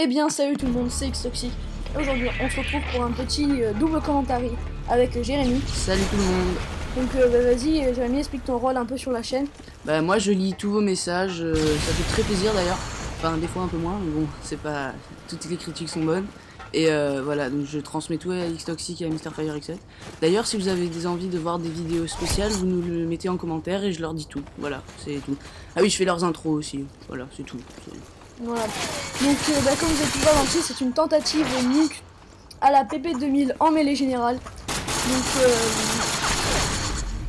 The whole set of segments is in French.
Eh bien salut tout le monde, c'est Xtoxic. Aujourd'hui on se retrouve pour un petit double commentaire avec Jérémy. Salut tout le monde. Donc vas-y Jérémy, explique ton rôle un peu sur la chaîne. Bah moi je lis tous vos messages, ça fait très plaisir d'ailleurs. Enfin des fois un peu moins, mais bon, c'est pas... toutes les critiques sont bonnes. Et voilà, donc je transmets tout à Xtoxic et à MrFireX7. D'ailleurs si vous avez des envies de voir des vidéos spéciales, vous nous le mettez en commentaire et je leur dis tout. Voilà, c'est tout. Ah oui, je fais leurs intros aussi. Voilà, c'est tout. Voilà. Donc comme vous avez pu voir dans le titre, c'est une tentative nuque à la PP2000 en mêlée générale.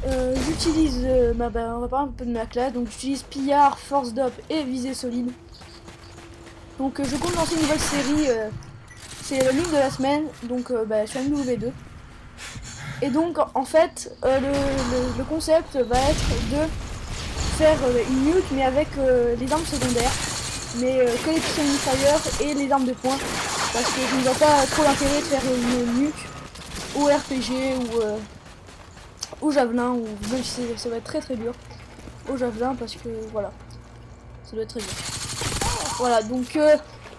Donc j'utilise on va parler un peu de ma classe. Donc j'utilise pillard, force d'op et visée solide. Donc je compte lancer une nouvelle série, c'est le nuke de la semaine, donc sur MW2. Et donc en fait le concept va être de faire une nuke mais avec les armes secondaires, mais que les pistolets mitrailleurs et les armes de poing, parce que je ne vois pas trop l'intérêt de faire une nuke ou RPG ou javelin, ou même si ça va être très dur au javelin, parce que voilà, ça doit être très dur. Voilà, donc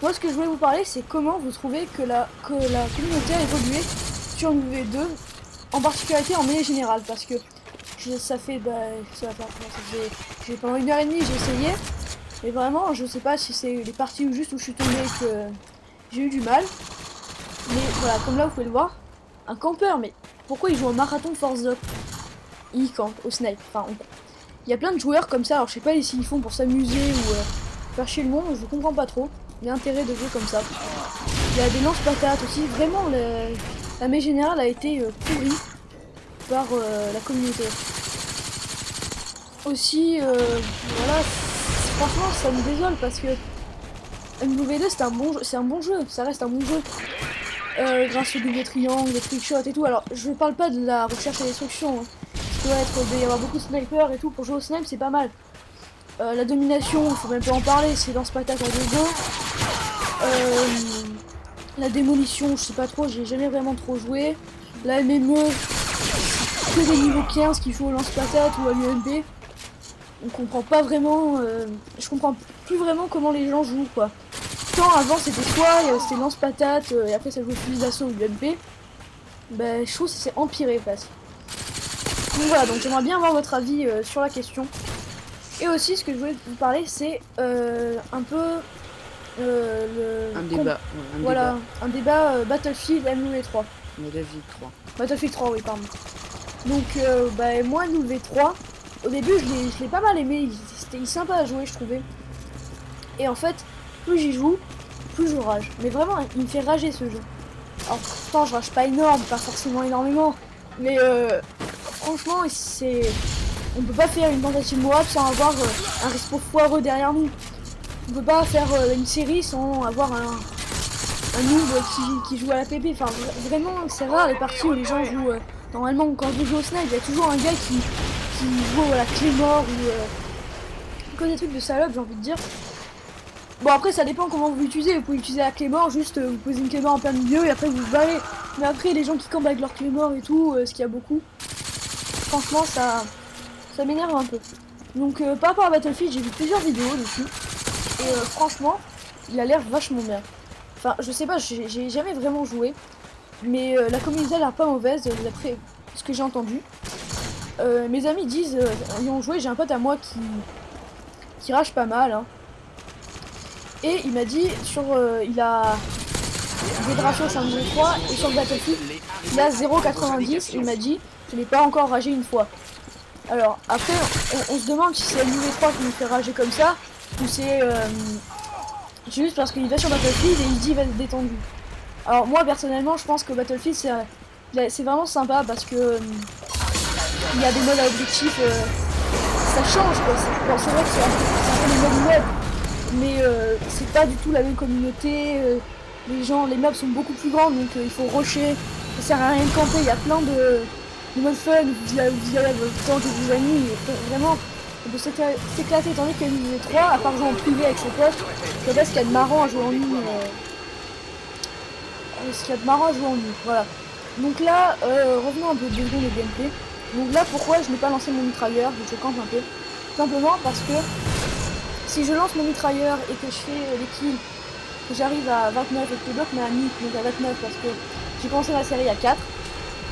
moi ce que je voulais vous parler, c'est comment vous trouvez que la communauté a évolué sur MW2, en particularité en mêlée générale, parce que pendant 1h30 j'ai essayé, mais vraiment je sais pas si c'est les parties où juste où je suis tombé que j'ai eu du mal. Mais voilà, comme là vous pouvez le voir, un campeur, mais pourquoi il joue en marathon force up? Il campe au snipe, enfin il y a plein de joueurs comme ça, alors je sais pas s'ils font pour s'amuser ou faire chier le monde, je comprends pas trop l'intérêt de jouer comme ça. Il y a des lance-patates aussi, vraiment la mêlée générale a été pourrie par la communauté. Aussi, voilà, franchement ça me désole parce que MW2 c'est un bon jeu, ça reste un bon jeu. Grâce au double triangle, les trickshots et tout. Alors je parle pas de la recherche et destruction, hein. Il doit y avoir beaucoup de snipers et tout, pour jouer au snipe c'est pas mal. La domination, il faut même pas en parler, c'est lance-patate en 2-2. La démolition, je sais pas trop, j'ai jamais vraiment trop joué. La MME, c'est que des niveaux 15 qui jouent au lance-patate ou à l'UMP. On comprend pas vraiment, je comprends plus vraiment comment les gens jouent quoi. Tant avant c'était c'était lance-patate et après ça jouait fusil d'assaut ou UMP. Ben je trouve que c'est empiré presque. Donc voilà, donc j'aimerais bien avoir votre avis sur la question. Et aussi ce que je voulais vous parler c'est un peu un débat. Un débat Battlefield MW3. Battlefield 3. Battlefield 3, oui pardon. Donc moi MW3, au début je l'ai pas mal aimé, c'était sympa à jouer je trouvais. Et en fait, plus j'y joue, plus je rage. Mais vraiment, il me fait rager ce jeu. Alors pourtant je rage pas énorme, pas forcément énormément, mais franchement on peut pas faire une tentative Moab sans avoir un respawn foireux derrière nous. On peut pas faire une série sans avoir un noob qui joue à la PP. Enfin vraiment c'est rare les parties où les gens jouent. Normalement quand vous jouez au snipe, il y a toujours un gars qui joue à la clé mort ou que des trucs de salope, j'ai envie de dire. Bon après ça dépend comment vous l'utilisez, vous pouvez utiliser la clé mort, juste vous posez une clé mort en plein milieu et après vous vous barrez. Mais après les gens qui campent avec leur clé mort et tout, ce qu'il y a beaucoup, franchement ça m'énerve un peu. Donc par rapport à Battlefield, j'ai vu plusieurs vidéos dessus et franchement il a l'air vachement bien. Enfin je sais pas, j'ai jamais vraiment joué, mais la communauté a l'air pas mauvaise d'après ce que j'ai entendu. Mes amis disent, ils ont joué, j'ai un pote à moi qui rage pas mal, hein. Et il m'a dit il a des ratios sur le 3 et sur le Battlefield il a 0,90. Il m'a dit je n'ai pas encore ragé une fois. Alors après on se demande si c'est MW3 qui nous fait rager comme ça ou c'est juste parce qu'il va sur Battlefield et il dit il va être détendu. Alors moi personnellement je pense que Battlefield c'est vraiment sympa parce que il y a des modes à objectif, ça change quoi. Bon, c'est vrai que c'est un peu les modes web, mais c'est pas du tout la même communauté. Les maps sont beaucoup plus grandes, donc il faut rusher, ça sert à rien de camper. Il y a plein de modes fun, vous y allez le temps que vous amis, vraiment on peut s'éclater, étant donné que les 3, à part jouer en privé avec ses potes, je sais pas ce qu'il y a de marrant à jouer en ligne. Voilà. Donc là, revenons un peu de secondes de gameplay. Donc là, pourquoi je n'ai pas lancé mon mitrailleur, je campe un peu. Simplement parce que si je lance mon mitrailleur et que je fais les kills que j'arrive à 29 et que le bloc m'a mis donc à 29 parce que j'ai commencé ma série à 4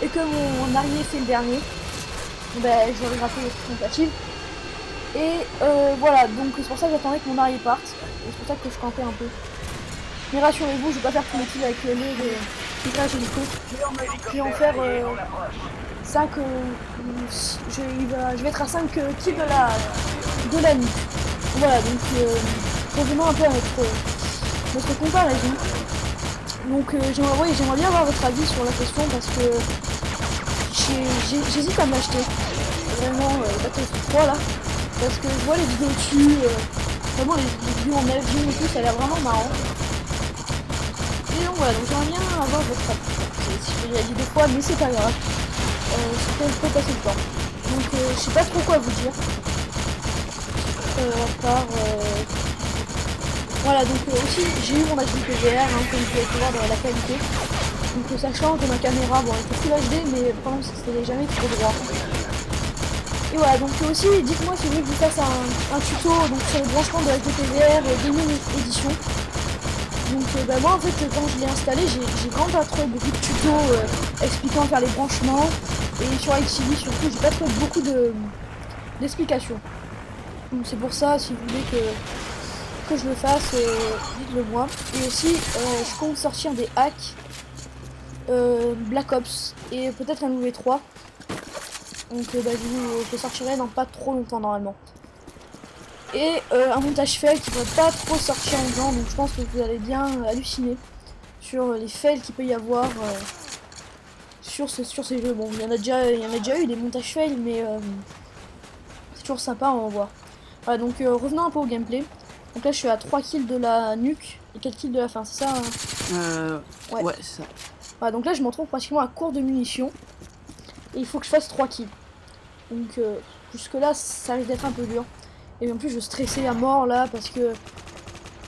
et que mon arrière fait le dernier, ben j'aurais raté les tentatives. Et voilà, donc c'est pour ça que j'attendais que mon arrière parte. Et c'est pour ça que je campais un peu. Mais rassurez-vous, je vais pas faire tous les kills avec les crash hélico. Je vais en faire 5. Je vais être à 5 kills de la nuit. Voilà, donc revenons un peu à notre comparaison. Donc j'aimerais bien avoir votre avis sur la question parce que j'hésite à me l'acheter. Vraiment, Battlefield 3 là. Parce que je vois les vidéos dessus, vraiment les vidéos en avion et tout, ça a l'air vraiment marrant. Et donc voilà, donc j'aimerais bien avoir votre avis. Si je l'ai dit 2 fois, mais c'est pas grave. Je peux passer le temps. Donc je sais pas trop quoi vous dire. À part... Voilà, donc aussi j'ai eu mon HD PVR, hein, comme vous pouvez voir dans la qualité. Donc ça change de ma caméra, bon elle fait plus HD, mais le problème c'est que c'était jamais trop droit. Et voilà, donc aussi dites-moi si vous voulez que je vous fasse un tuto donc, sur le branchement de la PVR Gaming Edition. Donc bah, moi en fait quand je l'ai installé, j'ai vraiment pas trouvé beaucoup de tutos expliquant faire les branchements. Et sur HTV surtout, j'ai pas trouvé beaucoup d'explications. Donc c'est pour ça, si vous voulez que je le fasse, dites-le moi. Et aussi, je compte sortir des hacks Black Ops et peut-être un V3. Donc bah, je le sortirai dans pas trop longtemps normalement. Et un montage fail qui ne va pas trop sortir en temps, donc je pense que vous allez bien halluciner sur les fails qu'il peut y avoir sur ces jeux. Bon, il y en a déjà eu des montages fails, mais c'est toujours sympa à en voir. Voilà, donc revenons un peu au gameplay. Donc là je suis à 3 kills de la nuque et 4 kills de la fin, c'est ça hein Ouais, c'est ça. Voilà, donc là je m'en trouve pratiquement à court de munitions. Et il faut que je fasse 3 kills. Donc jusque là ça risque d'être un peu dur. Et en plus je stressais à mort là parce que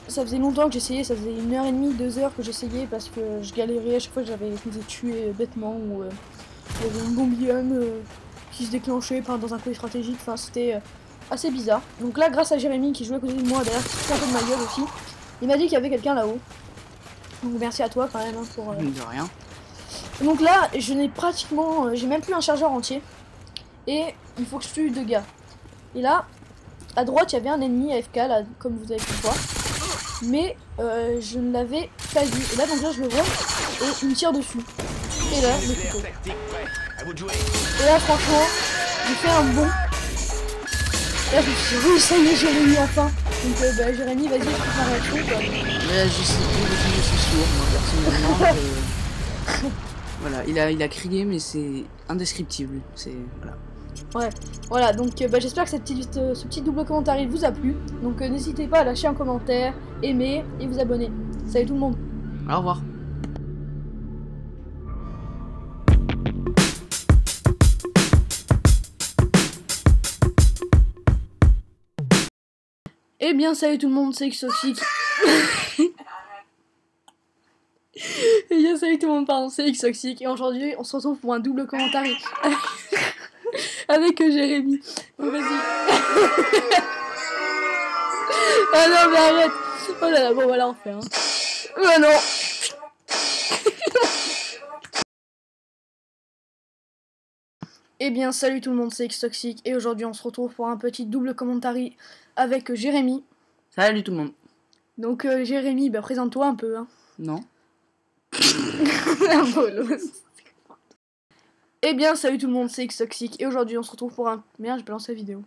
ça faisait longtemps que j'essayais, ça faisait 1h30, 2 heures que j'essayais parce que je galérais à chaque fois que je me faisais tuer bêtement ou il y avait une bombium qui se déclenchait dans un coin stratégique, enfin c'était assez bizarre. Donc là grâce à Jérémy qui jouait à côté de moi d'ailleurs, qui se fait un peu de ma gueule aussi, il m'a dit qu'il y avait quelqu'un là-haut. Donc merci à toi quand même hein, pour... De rien. Donc là je n'ai pratiquement, j'ai même plus un chargeur entier et il faut que je tue 2 gars. Et là à droite il y avait un ennemi AFK là comme vous avez pu voir. Mais je ne l'avais pas vu. Et là donc là je le vois et il me tire dessus. Et là le couteau. Et là franchement j'ai fait un bond. Et là je me suis dit oui ça y est Jérémy enfin. Donc bah, Jérémy vas-y je fais ma réaction quoi. Mais je sais plus de c'est sourd moi personnellement. Voilà, il a crié mais c'est indescriptible. C'est voilà. Ouais, voilà, donc bah, j'espère que ce petit double commentaire il vous a plu. Donc n'hésitez pas à lâcher un commentaire, aimer et vous abonner. Salut tout le monde. Au revoir. Eh bien salut tout le monde, c'est Xtoxic. Eh bien salut tout le monde, pardon, c'est Xtoxic. Et aujourd'hui on se retrouve pour un double commentaire avec Jérémy. Bon vas-y. Ah non mais arrête. Oh là là, bon voilà on fait hein. Oh non. Eh bien salut tout le monde, c'est Xtoxic. Et aujourd'hui on se retrouve pour un petit double commentaire avec Jérémy. Salut tout le monde. Donc Jérémy, bah présente-toi un peu hein. Non. Un bolos. Eh bien salut tout le monde, c'est Xtoxic. Et aujourd'hui on se retrouve pour un... Merde, je balance la vidéo.